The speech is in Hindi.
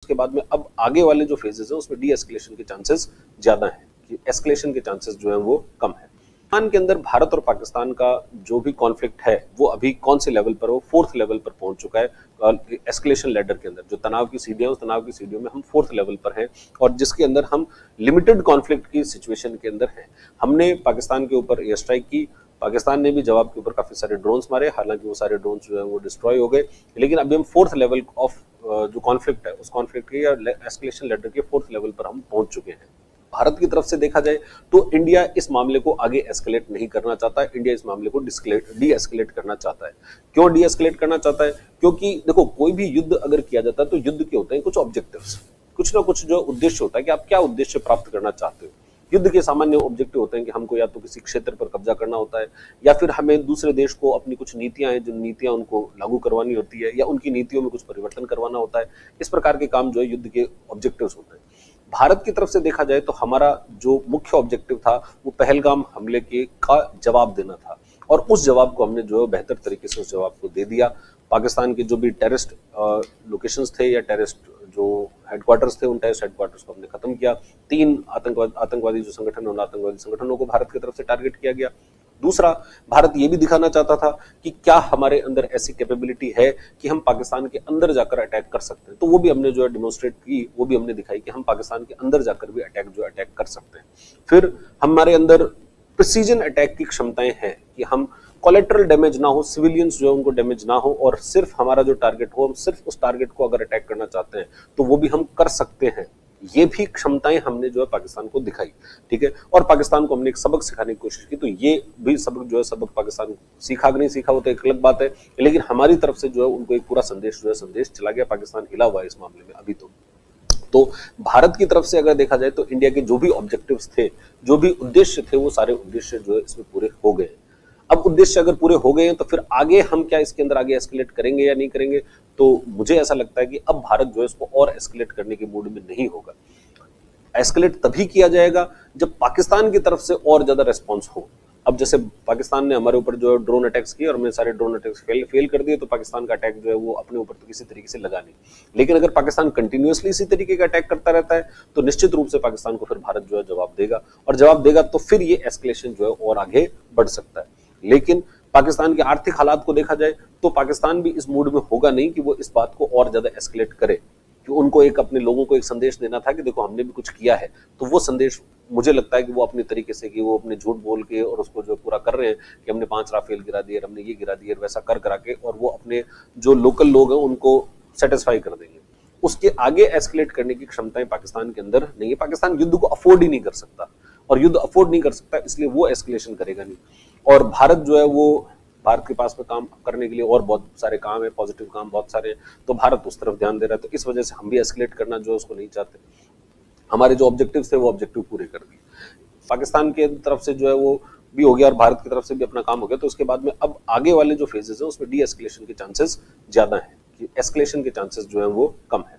उसके बाद में अब आगे वाले जो फेजेस हैं उसमें डी एस्केलेशन के चांसेस ज्यादा हैं, कि एस्केलेशन के चांसेस जो है वो कम है। पाकिस्तान के अंदर भारत और पाकिस्तान का जो भी कॉन्फ्लिक्ट है वो अभी कौन से लेवल पर, वो 4th लेवल पर पहुंच चुका है। एस्केलेशन लेडर के अंदर जो तनाव की सीढ़ियां, उस तनाव की सीढ़ियों में हम 4th लेवल पर हैं, और जिसके अंदर हम लिमिटेड कॉन्फ्लिक्ट की सिचुएशन के अंदर हैं। हमने पाकिस्तान के ऊपर एयर स्ट्राइक की, पाकिस्तान ने भी जवाब के ऊपर काफी सारे ड्रोन्स मारे, हालांकि वो सारे ड्रोन्स जो है वो डिस्ट्रॉय हो गए, लेकिन अभी हम 4th लेवल ऑफ जो कॉन्फ्लिक्ट है उस कॉन्फ्लिक्ट के या एस्केलेशन लेडर के 4th लेवल पर हम पहुंच चुके हैं। भारत की तरफ से देखा जाए तो इंडिया इस मामले को आगे एस्केलेट नहीं करना चाहता है, इंडिया इस मामले को डी एस्केलेट करना चाहता है। क्यों डी एस्केलेट करना चाहता है? क्योंकि देखो, कोई भी युद्ध अगर किया जाता है तो युद्ध के होते हैं कुछ ऑब्जेक्टिव्स, कुछ ना कुछ जो उद्देश्य होता है कि आप क्या उद्देश्य प्राप्त करना चाहते हो। युद्ध के सामान्य ऑब्जेक्टिव होते हैं कि हमको या तो किसी क्षेत्र पर कब्जा करना होता है, या फिर हमें दूसरे देश को अपनी कुछ नीतियां हैं, जो नीतियां उनको लागू करवानी होती है, या उनकी नीतियों में कुछ परिवर्तन करवाना होता है। इस प्रकार के काम जो है युद्ध के ऑब्जेक्टिव्स होते हैं। भारत की तरफ से देखा जाए तो हमारा जो मुख्य ऑब्जेक्टिव था वो पहलगाम हमले के का जवाब देना था, और उस जवाब को हमने जो है बेहतर तरीके से उस जवाब को दे दिया। पाकिस्तान के जो भी टेररिस्ट लोकेशंस थे या टेररिस्ट जो हेडक्वार्टर्स थे, उन टेररिस्ट हेडक्वार्टर्स को हमने खत्म किया। 3 आतंकवादी जो संगठन, उन आतंकवादी संगठनों को भारत की तरफ से टारगेट किया गया। दूसरा, भारत ये भी दिखाना चाहता था कि क्या हमारे अंदर ऐसी कैपेबिलिटी है कि हम पाकिस्तान के अंदर जाकर अटैक कर सकते हैं। तो वो भी हमने जो है डिमोन्स्ट्रेट की, वो भी हमने दिखाई कि हम पाकिस्तान के अंदर जाकर भी अटैक कर सकते हैं। फिर हमारे अंदर प्रिसीजन अटैक की क्षमताएं हैं कि हम कोलेटरल डैमेज ना हो, सिविलियंस जो है उनको डैमेज ना हो, और सिर्फ हमारा जो टारगेट हो, हम सिर्फ उस टारगेट को अगर अटैक करना चाहते हैं तो वो भी हम कर सकते हैं। ये भी क्षमताएं हमने जो है पाकिस्तान को दिखाई, ठीक है। और पाकिस्तान को हमने एक सबक सिखाने की कोशिश की, तो ये भी सबक पाकिस्तान सीखा कि नहीं सीखा वो तो एक अलग बात है, लेकिन हमारी तरफ से जो है उनको एक पूरा संदेश चला गया। पाकिस्तान हिला हुआ है इस मामले में अभी तो भारत की तरफ से अगर देखा जाए तो इंडिया के जो भी ऑब्जेक्टिव्स थे, जो भी उद्देश्य थे, वो सारे उद्देश्य जो है इसमें पूरे हो गए। अब उद्देश्य अगर पूरे हो गए हैं तो फिर आगे हम क्या इसके अंदर आगे एस्केलेट करेंगे या नहीं करेंगे, तो मुझे ऐसा लगता है कि अब भारत जो है इसको और एस्केलेट करने के मूड में नहीं होगा। एस्केलेट तभी किया जाएगा जब पाकिस्तान की तरफ से और ज्यादा रेस्पॉन्स हो। अब जैसे पाकिस्तान ने हमारे ऊपर जो है ड्रोन अटैक्स किए और हमने सारे ड्रोन अटैक्स फेल कर दिए, तो पाकिस्तान का अटैक जो है वो अपने ऊपर तो किसी तरीके से लगा नहीं। लेकिन अगर पाकिस्तान कंटिन्यूअसली इसी तरीके का अटैक करता रहता है तो निश्चित रूप से पाकिस्तान को फिर भारत जो है जवाब देगा, और जवाब देगा तो फिर ये एस्केलेशन जो है और आगे बढ़ सकता है। लेकिन पाकिस्तान के आर्थिक हालात को देखा जाए तो पाकिस्तान भी इस मूड में होगा नहीं कि वो इस बात को और ज्यादा एस्केलेट करे, कि उनको एक अपने लोगों को एक संदेश देना था कि देखो हमने भी कुछ किया है। तो वो संदेश मुझे लगता है कि वो अपने तरीके से, कि वो अपने झूठ बोल के और उसको जो पूरा कर रहे हैं कि हमने 5 राफेल गिरा दिए, हमने ये गिरा दिए, वैसा कर करा के, और वो अपने जो लोकल लोग हैं उनको सेटिस्फाई कर देंगे। उसके आगे एस्केलेट करने की क्षमताएं पाकिस्तान के अंदर नहीं है। पाकिस्तान युद्ध को अफोर्ड ही नहीं कर सकता, और युद्ध अफोर्ड नहीं कर सकता इसलिए वो एस्केलेशन करेगा नहीं। और भारत जो है वो, भारत के पास में काम करने के लिए और बहुत सारे काम है, पॉजिटिव काम बहुत सारे, तो भारत उस तरफ ध्यान दे रहा है। तो इस वजह से हम भी एस्केलेट करना जो है उसको नहीं चाहते। हमारे जो ऑब्जेक्टिव्स थे वो ऑब्जेक्टिव पूरे कर दिए। पाकिस्तान के तरफ से जो है वो भी हो गया और भारत की तरफ से भी अपना काम हो गया। तो उसके बाद में अब आगे वाले जो फेजेस है उसमें डी एस्केलेशन के चांसेस ज्यादा हैं, कि एस्केलेशन के चांसेस जो है वो कम है।